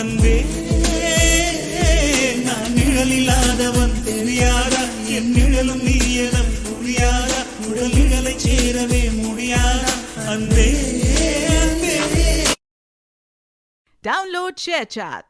அன்பே நான் நிழல் இல்லாதவன் தெரியாதா என் நிழலும் நீ என புரியாதா உடல் நிழலை சேரவே முடியாதா அன்பே Download ShareChat.